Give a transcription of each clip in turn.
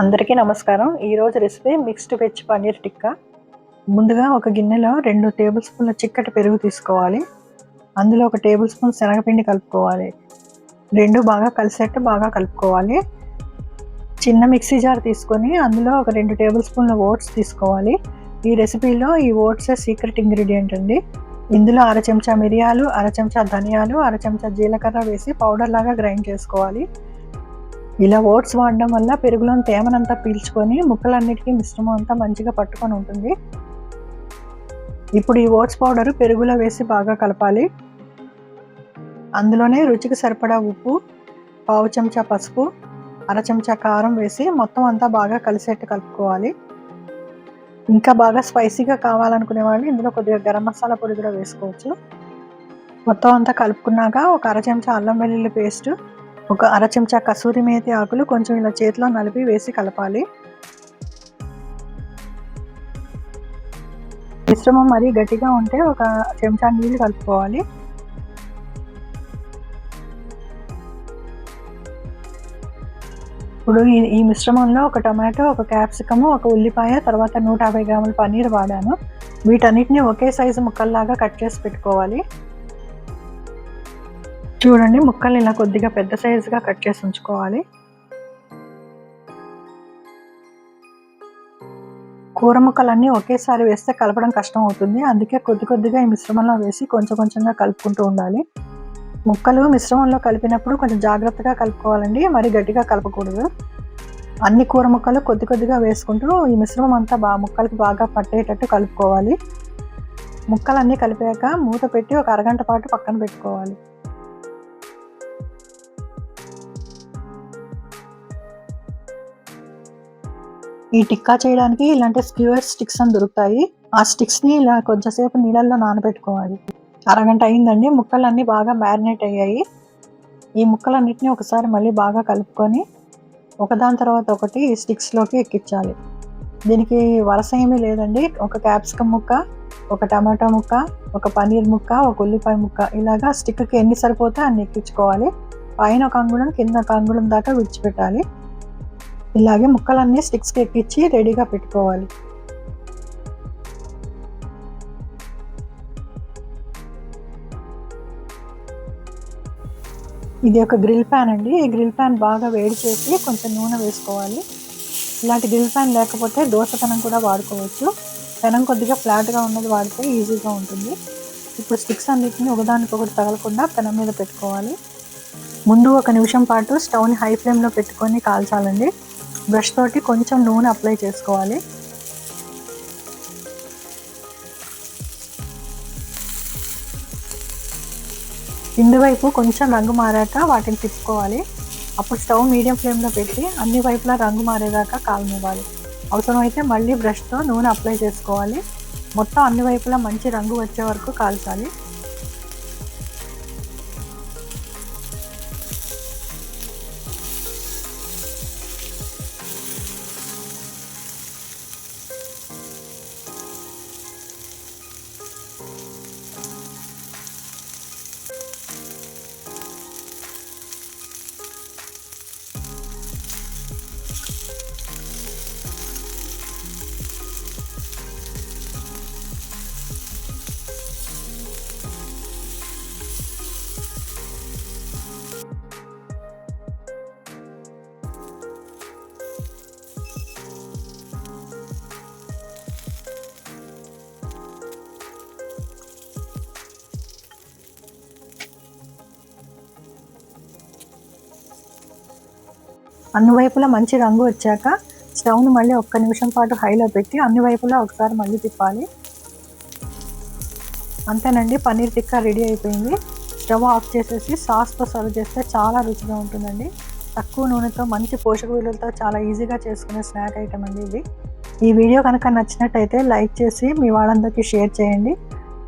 అందరికీ నమస్కారం. ఈరోజు recipe mixed veg paneer tikka. ముందుగా ఒక గిన్నెలో 2 టేబుల్ స్పూన్ల చిక్కటి పెరుగు తీసుకోవాలి. అందులో 1 టేబుల్ స్పూన్ శనగపిండి కలుపుకోవాలి. 2 బాగా కలిసేట్టు కలుపుకోవాలి. చిన్న మిక్సీ జార్ తీసుకొని అందులో ఒక 2 టేబుల్ స్పూన్ల ఓట్స్ తీసుకోవాలి. ఈ రెసిపీలో ఈ ఓట్సే సీక్రెట్ ఇంగ్రీడియంట్ అండి. ఇందులో 1/2 చెంచా మిరియాలు, 1/2 చెంచా ధనియాలు, 1/2 చెంచా జీలకర్ర వేసి పౌడర్ లాగా గ్రైండ్ చేసుకోవాలి. ఇలా ఓట్స్ వాడడం వల్ల పెరుగులోని తేమనంతా పీల్చుకొని ముక్కలన్నిటికీ మిశ్రమం అంతా మంచిగా పట్టుకొని ఉంటుంది. ఇప్పుడు ఈ ఓట్స్ పౌడర్ పెరుగులో వేసి బాగా కలపాలి. అందులోనే రుచికి సరిపడా ఉప్పు, 1/2 చెంచా పసుపు, 1/2 చెంచా కారం వేసి మొత్తం అంతా బాగా కలిసేట్టు కలుపుకోవాలి. ఇంకా బాగా స్పైసీగా కావాలనుకునే వాళ్ళు ఇందులో కొద్దిగా గరం మసాలా పొడి కూడా వేసుకోవచ్చు. మొత్తం అంతా కలుపుకున్నాక ఒక 1/2 చెంచా అల్లం వెల్లుల్లి పేస్ట్, ఒక 1/2 చెంచా కసూరి మేతి ఆకులు కొంచెం ఇలా చేతిలో నలిపి వేసి కలపాలి. మిశ్రమం మరీ గట్టిగా ఉంటే ఒక చెంచా నీళ్లు కలుపుకోవాలి. ఇప్పుడు ఈ మిశ్రమంలో ఒక టమాటో, ఒక క్యాప్సికము, ఒక ఉల్లిపాయ, తర్వాత 150 గ్రాముల పన్నీర్ వాడాను. వీటన్నిటిని ఒకే సైజు ముక్కల్లాగా కట్ చేసి పెట్టుకోవాలి. చూడండి, ముక్కల్ని ఇలా కొద్దిగా పెద్ద సైజుగా కట్ చేసి ఉంచుకోవాలి. కూర ముక్కలన్నీ ఒకేసారి వేస్తే కలపడం కష్టం అవుతుంది. అందుకే కొద్దిగా ఈ మిశ్రమంలో వేసి కొంచెంగా కలుపుకుంటూ ఉండాలి. ముక్కలు మిశ్రమంలో కలిపినప్పుడు కొంచెం జాగ్రత్తగా కలుపుకోవాలండి, మరి గట్టిగా కలపకూడదు. అన్ని కూర ముక్కలు కొద్దిగా వేసుకుంటూ ఈ మిశ్రమం అంతా ముక్కలకి బాగా పట్టేటట్టు కలుపుకోవాలి. ముక్కలన్నీ కలిపాక మూత పెట్టి ఒక అరగంట పాటు పక్కన పెట్టుకోవాలి. ఈ టిక్కా చేయడానికి ఇలాంటి స్క్యూర్ స్టిక్స్ అని దొరుకుతాయి. ఆ స్టిక్స్ని ఇలా కొంచెంసేపు నీళ్ళల్లో నానబెట్టుకోవాలి. అరగంట అయిందండి. ముక్కలన్నీ బాగా మ్యారినేట్ అయ్యాయి. ఈ ముక్కలన్నిటిని ఒకసారి మళ్ళీ బాగా కలుపుకొని ఒకదాని తర్వాత ఒకటి ఈ స్టిక్స్లోకి ఎక్కించాలి. దీనికి వరస ఏమీ లేదండి. ఒక క్యాప్సికమ్ ముక్క, ఒక టమాటో ముక్క, ఒక పన్నీర్ ముక్క, ఒక ఉల్లిపాయ ముక్క, ఇలాగా స్టిక్కి ఎన్ని సరిపోతే అన్ని ఎక్కించుకోవాలి. పైన ఒక అంగుళం, కింద ఒక అంగుళం దాకా విడిచిపెట్టాలి. ఇలాగే ముక్కలన్నీ స్టిక్స్కి ఎక్కించి రెడీగా పెట్టుకోవాలి. ఇది ఒక గ్రిల్ ప్యాన్ అండి. ఈ గ్రిల్ ప్యాన్ బాగా వేడి చేసి కొంచెం నూనె వేసుకోవాలి. ఇలాంటి గ్రిల్ ప్యాన్ లేకపోతే దోశ పెనం కూడా వాడుకోవచ్చు. పెనం కొద్దిగా ఫ్లాట్గా ఉన్నది వాడితే ఈజీగా ఉంటుంది. ఇప్పుడు స్టిక్స్ అన్నిటిని ఒకదానికొకటి తగలకుండా పెనం మీద పెట్టుకోవాలి. ముందు 1 నిమిషం పాటు స్టవ్ని హై ఫ్లేమ్లో పెట్టుకొని కాల్చాలండి. బ్రష్ తోటి కొంచెం నూనె అప్లై చేసుకోవాలి. కింది వైపు కొంచెం రంగు మారాక వాటిని తిప్పుకోవాలి. అప్పుడు స్టవ్ మీడియం ఫ్లేమ్లో పెట్టి అన్ని వైపులా రంగు మారేదాకా కాలనివ్వాలి. అవసరమైతే మళ్ళీ బ్రష్తో నూనె అప్లై చేసుకోవాలి. మొత్తం అన్ని వైపులా మంచి రంగు వచ్చే వరకు కాల్చాలి. అన్ని వైపులా మంచి రంగు వచ్చాక స్టవ్ను మళ్ళీ 1 నిమిషం పాటు హైలో పెట్టి అన్ని వైపులా ఒకసారి మళ్ళీ తిప్పాలి. అంతేనండి, పన్నీర్ టిక్కా రెడీ అయిపోయింది. స్టవ్ ఆఫ్ చేసేసి సాస్తో సర్వ్ చేస్తే చాలా రుచిగా ఉంటుందండి. తక్కువ నూనెతో మంచి పోషక విలువలతో చాలా ఈజీగా చేసుకునే స్నాక్ ఐటమ్ అండి ఇది. ఈ వీడియో కనుక నచ్చినట్టయితే లైక్ చేసి మీ వాళ్ళందరికీ షేర్ చేయండి.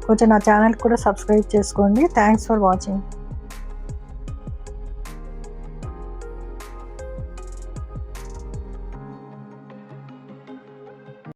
కొంచెం నా ఛానల్ కూడా సబ్స్క్రైబ్ చేసుకోండి. Thanks for watching.